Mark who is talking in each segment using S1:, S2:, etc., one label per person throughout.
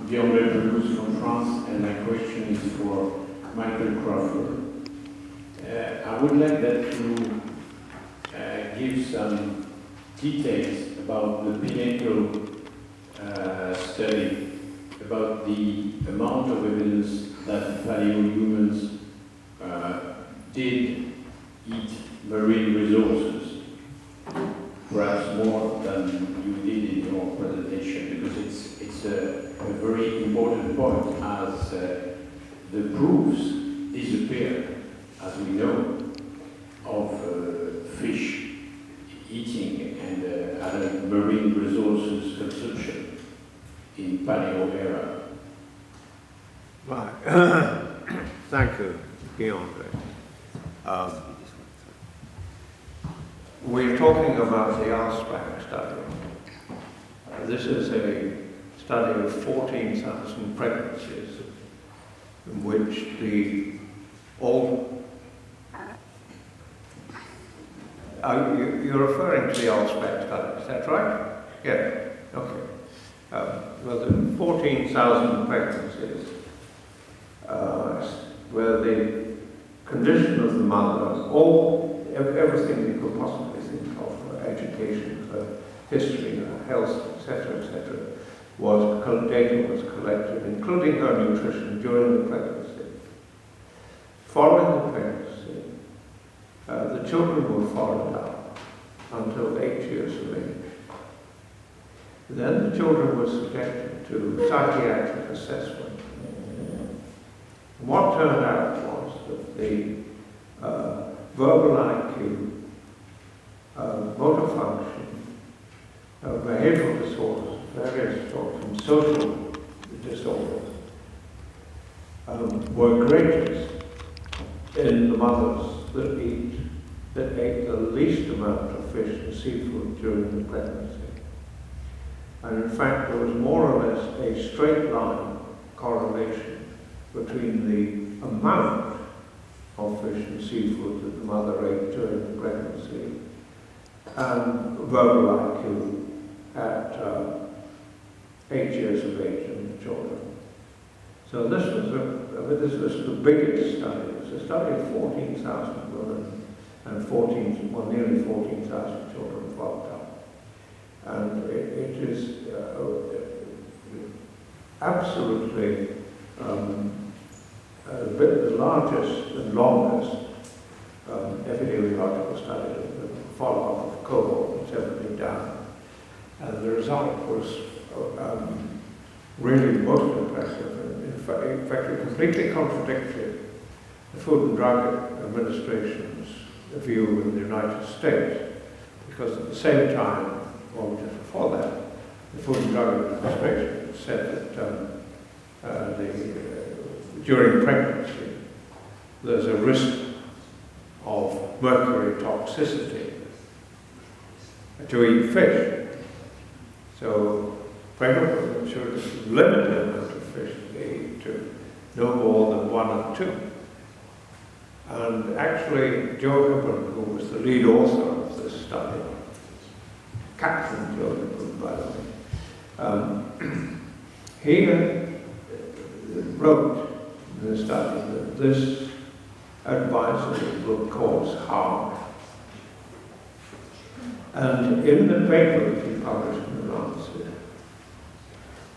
S1: Guillaume Pelouse from France, and my question is for Michael Crawford. I would like that you give some details about the Pinnacle study, about the amount of evidence that paleo-humans did eat marine resources, perhaps more than you did in your presentation, because it's a very important point, as the proofs disappear, as we know, of fish eating and other marine resources consumption in paleo era.
S2: Right. Thank you, Guillaume. We're talking about the RSPAC study. This is a study of 14,000 pregnancies in which you're referring to the RSPAC study, is that right? Yeah, okay. Well, the 14,000 pregnancies where the condition of the mother, everything you could possibly think of, for education, for history, health, etc., data was collected, including her nutrition during the pregnancy. Following the pregnancy, the children were followed up until 8 years of age. Then the children were subjected to psychiatric assessment. And what turned out was that the verbal IQ, motor function, behavioral disorders, various disorders, and social disorders were greatest in the mothers that ate the least amount of fish and seafood during the pregnancy. And in fact, there was more or less a straight line correlation between the amount of fish and seafood that the mother ate during the pregnancy and verbal IQ at 8 years of age in the children. So this was the biggest study. It was a study of 14,000 women and nearly 14,000 children followed up. And it is absolutely the largest and longest epidemiological study of follow-up of cohort that's ever been done. And the result was really most impressive. In fact, it completely contradicted the Food and Drug Administration's view in the United States, because at the same time, or just before that, the Food and Drug Administration said that during pregnancy there's a risk of mercury toxicity to eat fish. So pregnant women should limit the amount of fish they eat to no more than 1 or 2. And actually, Joe Hibben, who was the lead author of this study, Captain Joe Hibben, by the way, he wrote in the study that this advisory will cause harm. And in the paper that he published in the Lancet,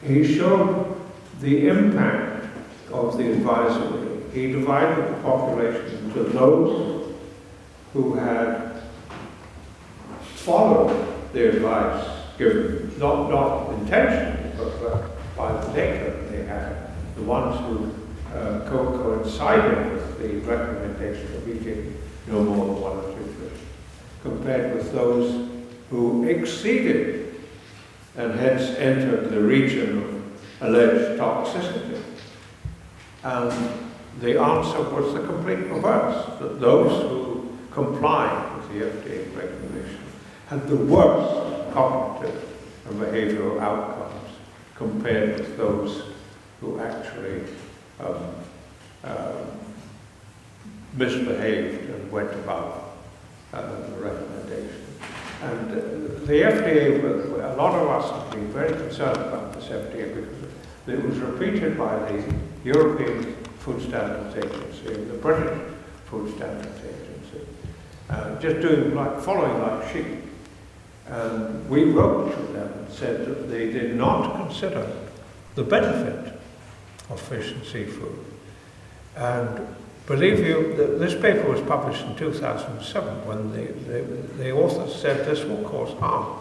S2: he showed the impact of the advisory. He divided the population into those who had followed the advice given, not intentionally, but by the data they had, the ones who coincided with the recommendation of eating no more than 1 or 2 fish, compared with those who exceeded and hence entered the region of alleged toxicity. And the answer was the complete reverse, that those who complied with the FDA recommendation had the worst cognitive and behavioral outcomes compared with those who actually misbehaved and went above the recommendation. And the FDA, a lot of us have been very concerned about this FDA because that was repeated by the European Food Standards Agency and the British Food Standards Agency, just doing following like sheep. And we wrote to them and said that they did not consider the benefit of fish and seafood. And believe you, this paper was published in 2007 when the authors said this will cause harm.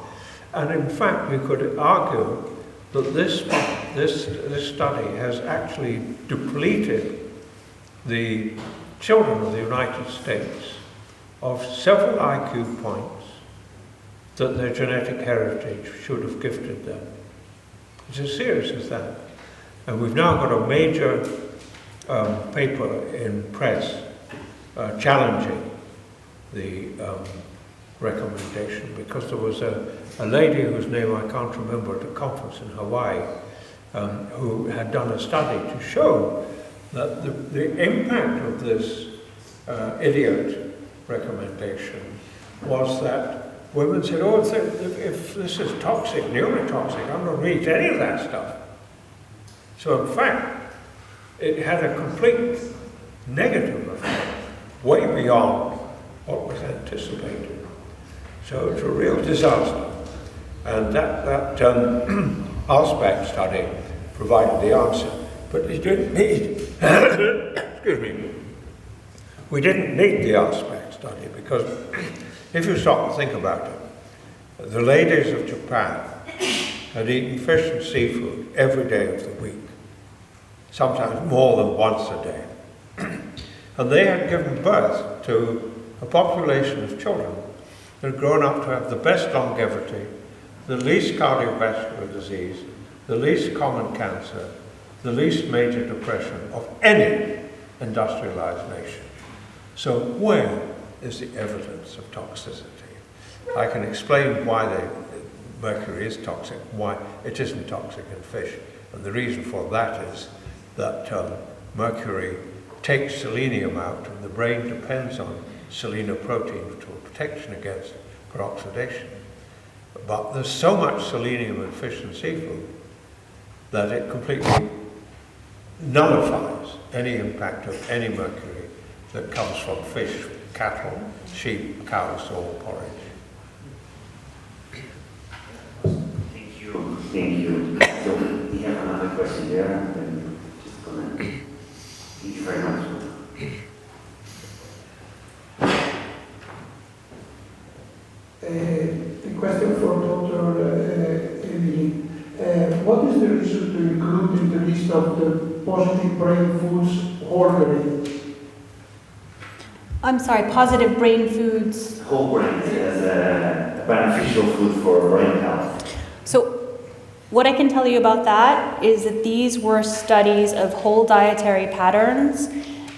S2: And in fact, we could argue that this study has actually depleted the children of the United States of several IQ points that their genetic heritage should have gifted them. It's as serious as that. And we've now got a major paper in press challenging the recommendation, because there was a lady whose name I can't remember at a conference in Hawaii who had done a study to show that the impact of this idiot recommendation was that women said, oh, if this is toxic, neurotoxic, I'm not going to eat any of that stuff. So in fact, it had a complete negative effect, way beyond what was anticipated. So it's a real disaster. And that Alspec study provided the answer. But it didn't need, excuse me, we didn't need the Alspec study, because if you stop and think about it, the ladies of Japan had eaten fish and seafood every day of the week, sometimes more than once a day. And they had given birth to a population of children that had grown up to have the best longevity, the least cardiovascular disease, the least common cancer, the least major depression of any industrialized nation. So where is the evidence of toxicity? I can explain why mercury is toxic, why it isn't toxic in fish. And the reason for that is that mercury takes selenium out, and the brain depends on selenoprotein for protection against peroxidation. But there's so much selenium in fish and seafood that it completely nullifies any impact of any mercury that comes from fish, cattle, sheep, cows, or porridge.
S3: Thank you. Thank you. So we have another question there, and then just comment. Thank you very much.
S4: A question for Dr. Emily. What is the reason to include in the list of the positive brain foods whole grains?
S5: I'm sorry, positive brain foods.
S3: Whole grains as a beneficial food for brain health.
S5: So what I can tell you about that is that these were studies of whole dietary patterns,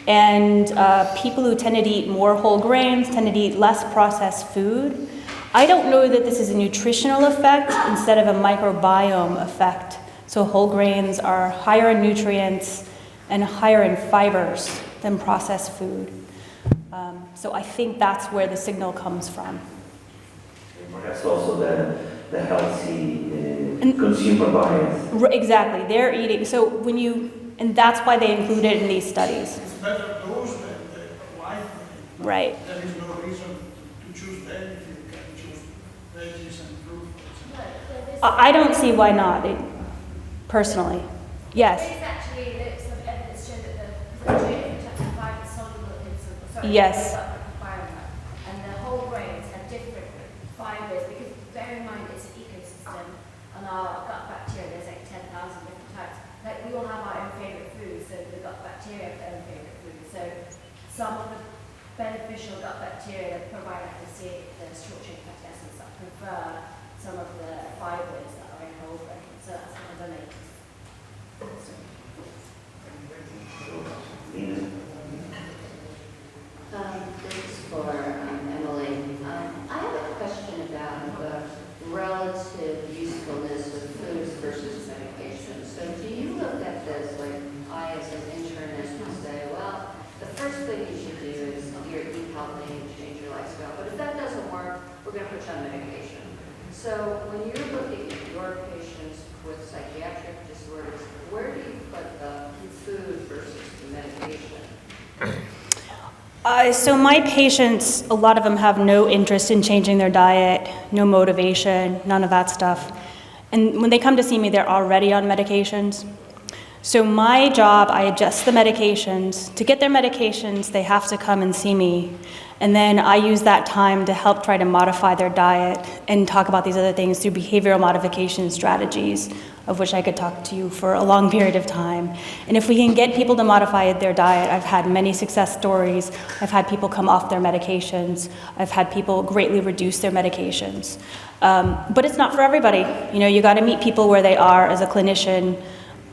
S5: and people who tended to eat more whole grains tended to eat less processed food. I don't know that this is a nutritional effect instead of a microbiome effect. So whole grains are higher in nutrients and higher in fibers than processed food. So I think that's where the signal comes from.
S3: And perhaps also the healthy consumer bias.
S5: Exactly, they're eating. So when and that's why they include it in these studies.
S4: It's better those than the white.
S5: Right.
S4: There is no reason to choose them if you can choose veggies and fruit.
S5: I don't see why not, personally. Yes.
S6: There is actually some evidence showing that the chapter 5 is soluble in some
S5: Yes.
S6: environment, and the whole grains have different fibers, because bear in mind it's an ecosystem, and our gut bacteria, there's like 10,000 different types. Like we all have our own favourite foods, so the gut bacteria have their own favourite foods. So some of the beneficial gut bacteria that provide the short-chain fatty acids that prefer some of the fibers that are in whole grains. So that's one of the latest.
S7: Thanks for Emily. I have a question about the relative usefulness of foods versus medication. So do you look at this like I as an internist would say, well, the first thing you should do is eat healthy and change your lifestyle. But if that doesn't work, we're going to put you on medication. So when you're looking at your patients' with psychiatric disorders, where do you put the food versus the medication?
S5: So my patients, a lot of them have no interest in changing their diet, no motivation, none of that stuff. And when they come to see me, they're already on medications. So my job, I adjust the medications. To get their medications, they have to come and see me. And then I use that time to help try to modify their diet and talk about these other things through behavioral modification strategies, of which I could talk to you for a long period of time. And if we can get people to modify their diet, I've had many success stories. I've had people come off their medications. I've had people greatly reduce their medications. But it's not for everybody. You know, you got to meet people where they are as a clinician.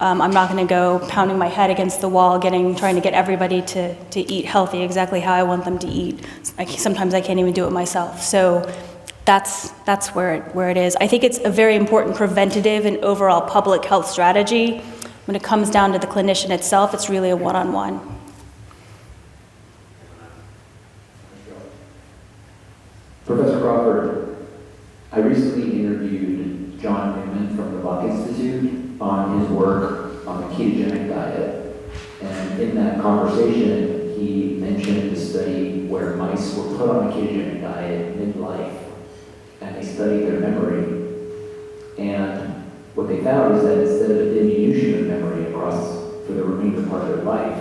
S5: I'm not going to go pounding my head against the wall, trying to get everybody to eat healthy exactly how I want them to eat. Sometimes I can't even do it myself. So that's where it is. I think it's a very important preventative and overall public health strategy. When it comes down to the clinician itself, it's really a one-on-one.
S8: Professor Crawford, I recently interviewed John Newman from the Buck Institute on his work on the ketogenic diet. And in that conversation, he mentioned a study where mice were put on a ketogenic diet midlife, and they studied their memory. And what they found is that instead of a diminution of memory for the remainder part of their life,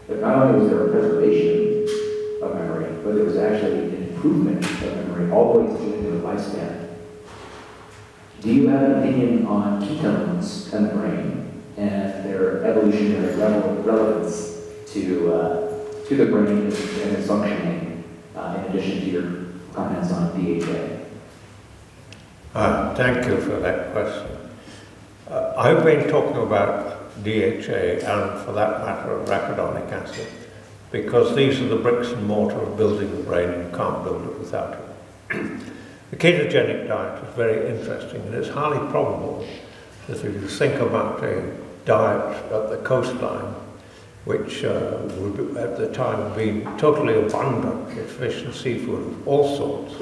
S8: that not only was there a preservation of memory, but there was actually an improvement of memory all the way to the end of the lifespan. Do you have an opinion on ketones and the brain and their evolutionary relevance to the brain and its functioning, in addition to your comments on DHA?
S2: Thank you for that question. I've been talking about DHA and, for that matter, arachidonic acid, because these are the bricks and mortar of building the brain, and you can't build it without it. The ketogenic diet is very interesting, and it's highly probable that if you think about a diet at the coastline, which would at the time be totally abundant with fish and seafood of all sorts,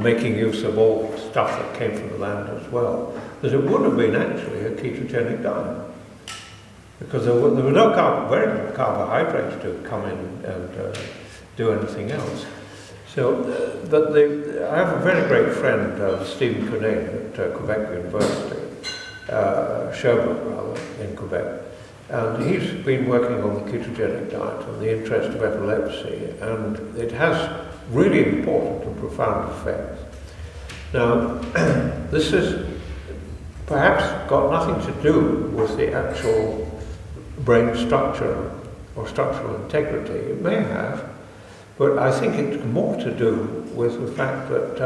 S2: making use of all stuff that came from the land as well, that it would have been actually a ketogenic diet. Because there were no very little carbohydrates to come in and do anything else. So, I have a very great friend, Stephen Cunnane at Quebec University, Sherbrooke rather, in Quebec, and he's been working on the ketogenic diet and the interest of epilepsy, and it has really important and profound effects. Now, this has perhaps got nothing to do with the actual brain structure or structural integrity. It may have, but I think it's more to do with the fact that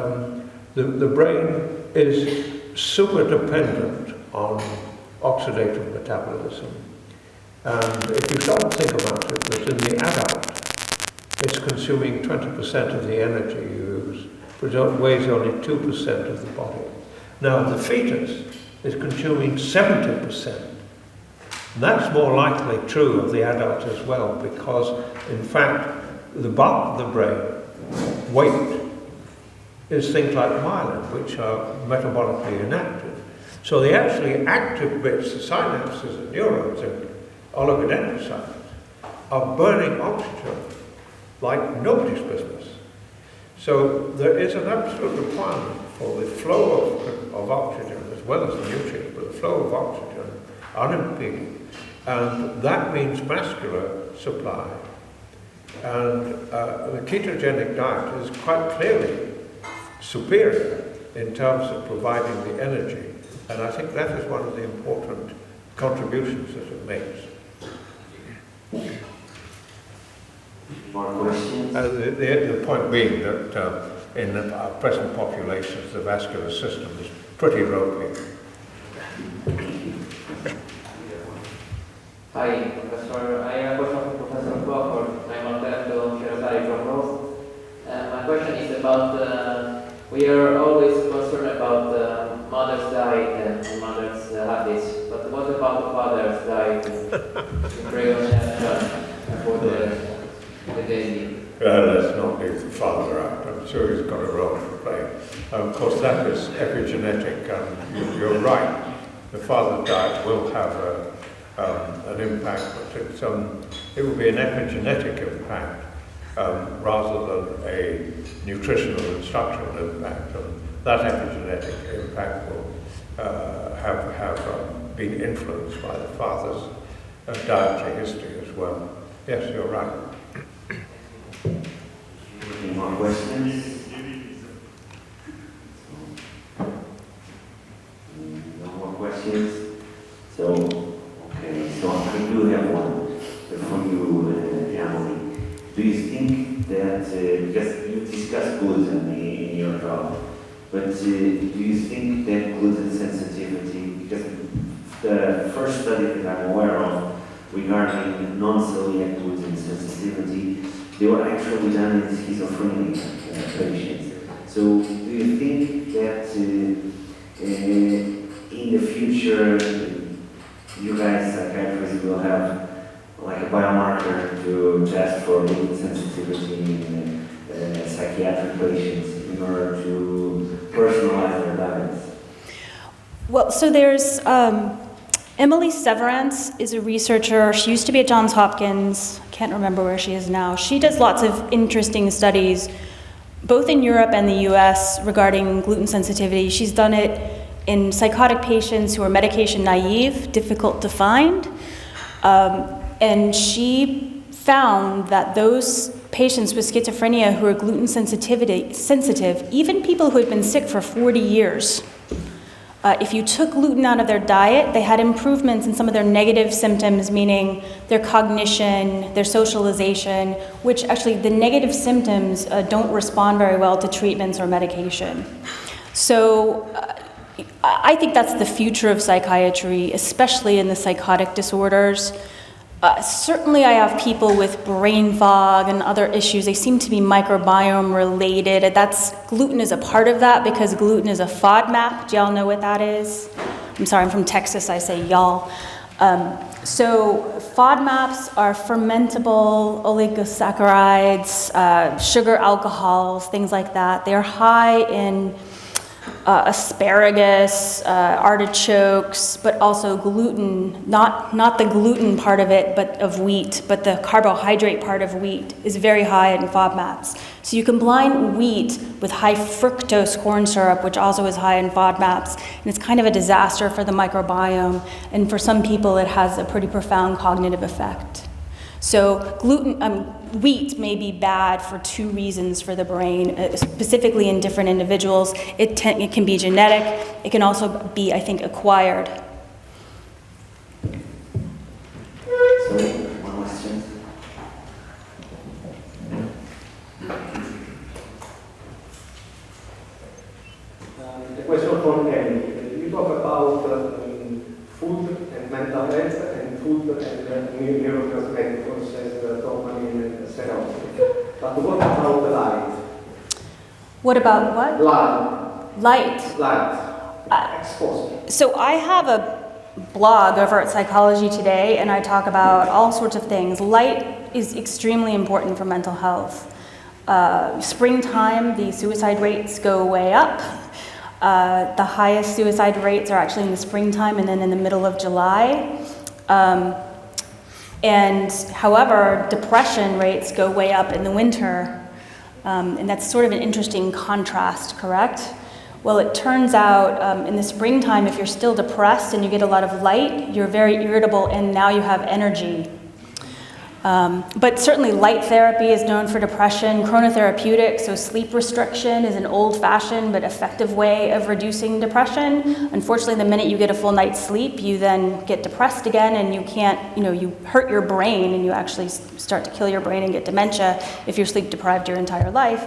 S2: the brain is super dependent on oxidative metabolism. And if you start to think about it, that in the adult, it's consuming 20% of the energy you use, but it weighs only 2% of the body. Now, the fetus is consuming 70%. And that's more likely true of the adult as well, because, in fact, the bulk of the brain weight is things like myelin, which are metabolically inactive. So the actually active bits, the synapses and neurons and oligodendrocytes, are burning oxygen like nobody's business. So there is an absolute requirement for the flow of oxygen as well as the nutrients, but the flow of oxygen unimpeded. And that means vascular supply. And the ketogenic diet is quite clearly superior in terms of providing the energy. And I think that is one of the important contributions that it makes.
S3: More questions?
S2: The point being that in our present populations, the vascular system is pretty ropey.
S9: Hi, Professor. I have a question for Professor Crawford. I'm Alberto Cerasari from Rose. My question is about, we are always concerned about mother's diet and mother's habits, but what about the father's diet and preconception for the baby?
S2: Well, let's not leave the father out. I'm sure he's got a role to play. Of course, that is epigenetic, and you're right. the father's diet will have an impact, but it will be an epigenetic impact rather than a nutritional and structural impact. And that epigenetic impact will have been influenced by the father's dietary history as well. Yes, you're right.
S3: Any more questions? No more questions? So, okay, so I do have one from you, Emily. Do you think that, because you discussed gluten in your talk, but do you think that gluten sensitivity, because the first study that I'm aware of regarding non-celiac gluten sensitivity, they were actually done in schizophrenic patients. So do you think that in the future you guys, psychiatrists, will have like a biomarker to test for gluten sensitivity in psychiatric patients in order to personalize their diets?
S5: Well, so there's Emily Severance is a researcher. She used to be at Johns Hopkins. I can't remember where she is now. She does lots of interesting studies, both in Europe and the US, regarding gluten sensitivity. She's done it in psychotic patients who are medication naive, difficult to find. And she found that those patients with schizophrenia who are gluten sensitive, even people who had been sick for 40 years, if you took gluten out of their diet, they had improvements in some of their negative symptoms, meaning their cognition, their socialization, which actually the negative symptoms don't respond very well to treatments or medication. So I think that's the future of psychiatry, especially in the psychotic disorders. Certainly I have people with brain fog and other issues. They seem to be microbiome related. Gluten is a part of that because gluten is a FODMAP. Do y'all know what that is? I'm sorry, I'm from Texas, I say y'all. So FODMAPs are fermentable oligosaccharides, sugar alcohols, things like that. They're high in asparagus, artichokes, but also gluten, not the gluten part of it, but of wheat, but the carbohydrate part of wheat is very high in FODMAPs. So you combine wheat with high fructose corn syrup, which also is high in FODMAPs, and it's kind of a disaster for the microbiome, and for some people it has a pretty profound cognitive effect. So wheat may be bad for two reasons for the brain, specifically in different individuals. It can be genetic. It can also be, I think, acquired.
S3: So, one question.
S10: The question from Emily. You talk about food and mental health and food and neurotransmitters as dopamine and serotonin. But what about the light?
S5: What about what?
S10: Light.
S5: Light.
S10: Exposure.
S5: So I have a blog over at Psychology Today, and I talk about all sorts of things. Light is extremely important for mental health. Springtime, the suicide rates go way up. The highest suicide rates are actually in the springtime and then in the middle of July. And however, depression rates go way up in the winter. And that's sort of an interesting contrast, correct? Well, it turns out in the springtime, if you're still depressed and you get a lot of light, you're very irritable and now you have energy. But certainly light therapy is known for depression. Chronotherapeutics, so sleep restriction, is an old-fashioned but effective way of reducing depression. Unfortunately, the minute you get a full night's sleep, you then get depressed again and you can't, you hurt your brain and you actually start to kill your brain and get dementia if you're sleep deprived your entire life.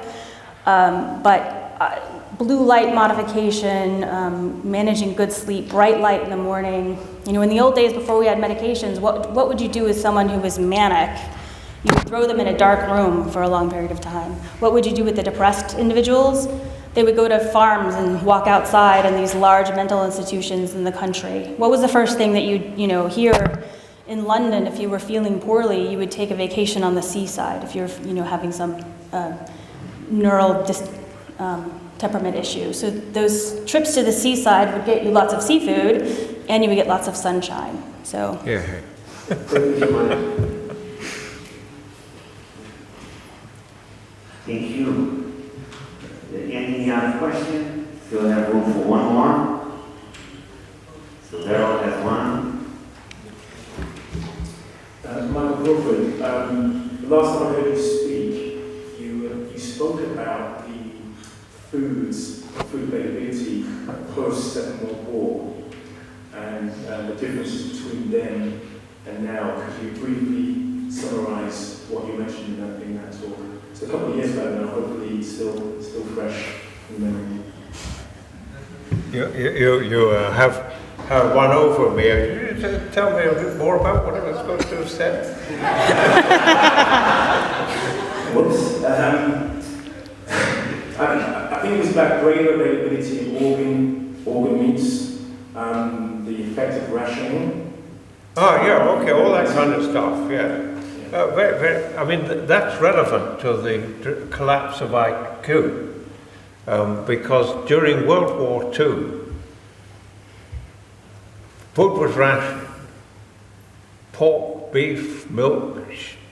S5: Blue light modification, managing good sleep, bright light in the morning. In the old days before we had medications, what would you do with someone who was manic? You would throw them in a dark room for a long period of time. What would you do with the depressed individuals? They would go to farms and walk outside in these large mental institutions in the country. What was the first thing that you'd hear in London? If you were feeling poorly, you would take a vacation on the seaside if you're having some neural temperament issue. So those trips to the seaside would get you lots of seafood, and you would get lots of sunshine. So
S2: Yeah.
S3: Thank you. Any other question? Still have room for one more? So Daryl has one.
S11: Michael Crawford, the last time I heard you speak, you spoke about the food availability post-Second World War and the differences between then and now. Could you briefly summarise what you mentioned in that talk? So a couple of years back now, hopefully it's still fresh in memory.
S2: You have one over me. Could you tell me a bit more about what I was supposed to have said?
S11: Whoops. I think it was about greater availability of organ meats, the effect of rationing.
S2: Oh, yeah, okay, all that kind of stuff, yeah. I mean, that's relevant to the collapse of IQ, because during World War II, food was rationed. Pork, beef, milk,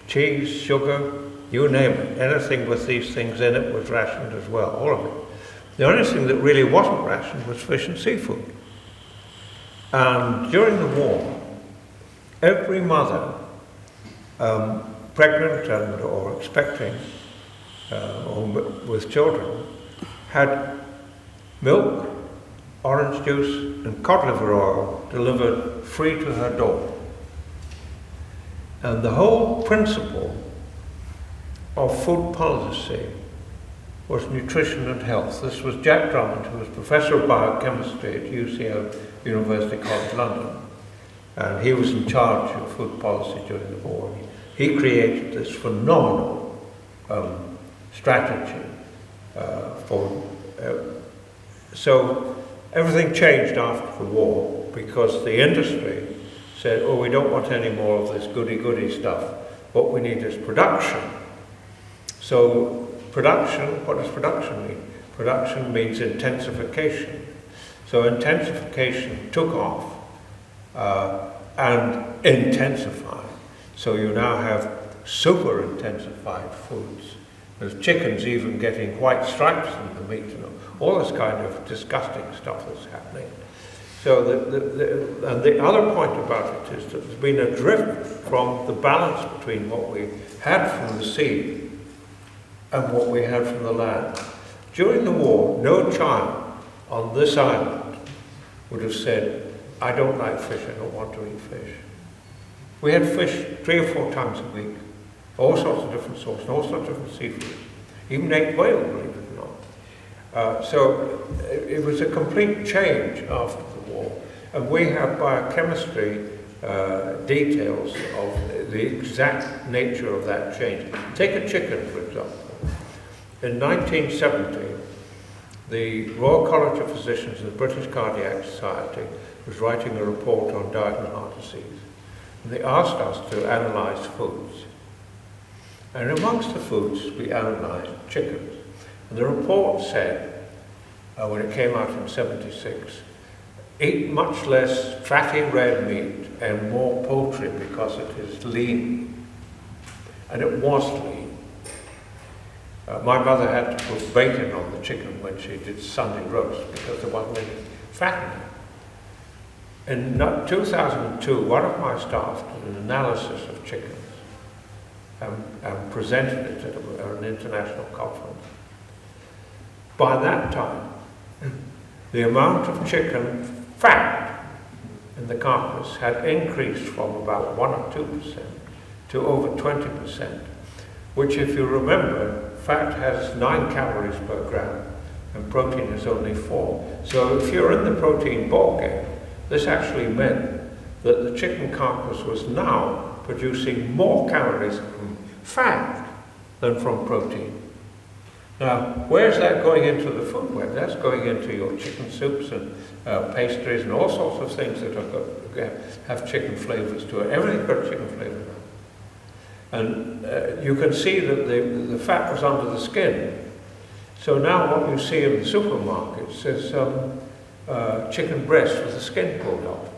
S2: cheese, sugar, you name it. Anything with these things in it was rationed as well, all of it. The only thing that really wasn't rationed was fish and seafood. And during the war, every mother, pregnant or expecting, or with children, had milk, orange juice, and cod liver oil delivered free to her door. And the whole principle of food policy was nutrition and health. This was Jack Drummond, who was Professor of Biochemistry at UCL, University College London. And he was in charge of food policy during the war. He created this phenomenal strategy so everything changed after the war because the industry said, oh, we don't want any more of this goody-goody stuff. What we need is production. So production, what does production mean? Production means intensification. So intensification took off and intensified. So you now have super intensified foods. There's chickens even getting white stripes in the meat, all this kind of disgusting stuff that's happening. So the other point about it is that there's been a drift from the balance between what we had from the sea and what we had from the land. During the war, no child on this island would have said, I don't like fish, I don't want to eat fish. We had fish 3 or 4 times a week, all sorts of different sorts, all sorts of different seafood. Even ate whale, believe it or not. So it was a complete change after the war. And we have biochemistry details of the exact nature of that change. Take a chicken, for example. In 1970, the Royal College of Physicians and the British Cardiac Society was writing a report on diet and heart disease. And they asked us to analyse foods. And amongst the foods, we analysed chickens. And the report said, when it came out in '76, eat much less fatty red meat and more poultry because it is lean. And it was lean. My mother had to put bacon on the chicken when she did Sunday roast because there wasn't any fat in it. In 2002, one of my staff did an analysis of chickens and presented it at an international conference. By that time, the amount of chicken fat in the carcass had increased from about 1 or 2% to over 20%, which, if you remember, fat has 9 calories per gram and protein is only 4. So if you're in the protein ballgame, this actually meant that the chicken carcass was now producing more calories from fat than from protein. Now, where's that going into the food web? That's going into your chicken soups and pastries and all sorts of things that have chicken flavors to it. Everything's got chicken flavor now. And you can see that the fat was under the skin. So now what you see in the supermarkets is chicken breast with the skin pulled off.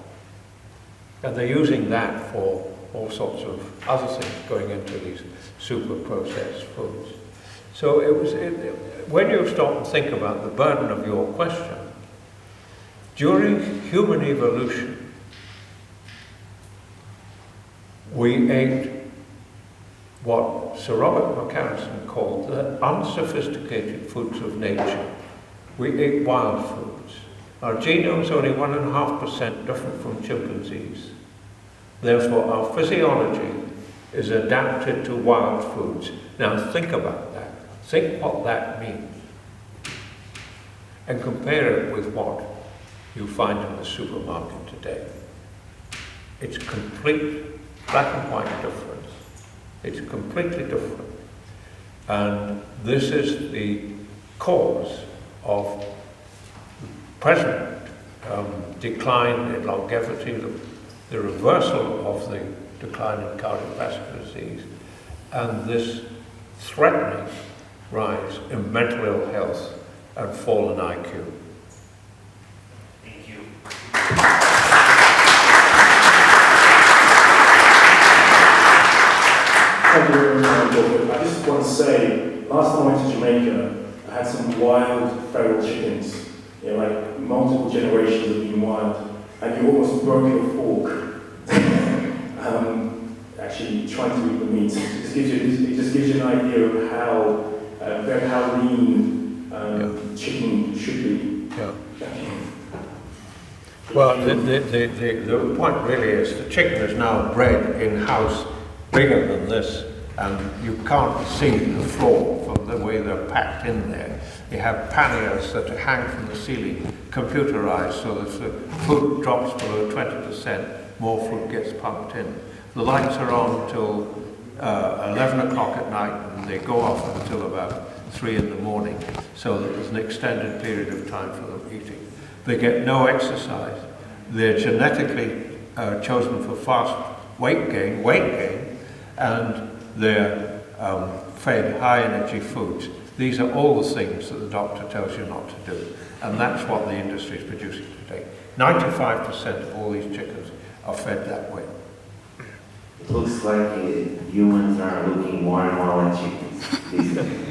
S2: And they're using that for all sorts of other things going into these super processed foods. So when you stop and think about the burden of your question, during human evolution, we ate what Sir Robert McCarrison called the unsophisticated foods of nature. We ate wild foods. Our genome's only 1.5% different from chimpanzees. Therefore, our physiology is adapted to wild foods. Now think about that. Think what that means. And compare it with what you find in the supermarket today. It's complete black and white difference. It's completely different. And this is the cause of present decline in longevity, the reversal of the decline in cardiovascular disease, and this threatening rise in mental ill health and fall in IQ.
S3: Thank you.
S11: Thank you very much, Michael. I just want to say, last time I went to Jamaica, I had some wild feral chickens. You know, like multiple generations of being wild, and you almost broke your fork. Actually, trying to eat the meat. It just gives you an idea of how lean chicken should be.
S2: Yeah. Well, the point really is the chicken is now bred in-house, bigger than this, and you can't see the floor from the way they're packed in there. You have panniers that hang from the ceiling, computerized, so that if the food drops below 20%, more food gets pumped in. The lights are on till 11 o'clock at night, and they go off until about 3 in the morning, so that there's an extended period of time for them eating. They get no exercise. They're genetically chosen for fast weight gain, and they're fed high energy foods. These are all the things that the doctor tells you not to do, and that's what the industry is producing today. 95% of all these chickens are fed that way.
S3: It looks like humans are looking more and more like chickens.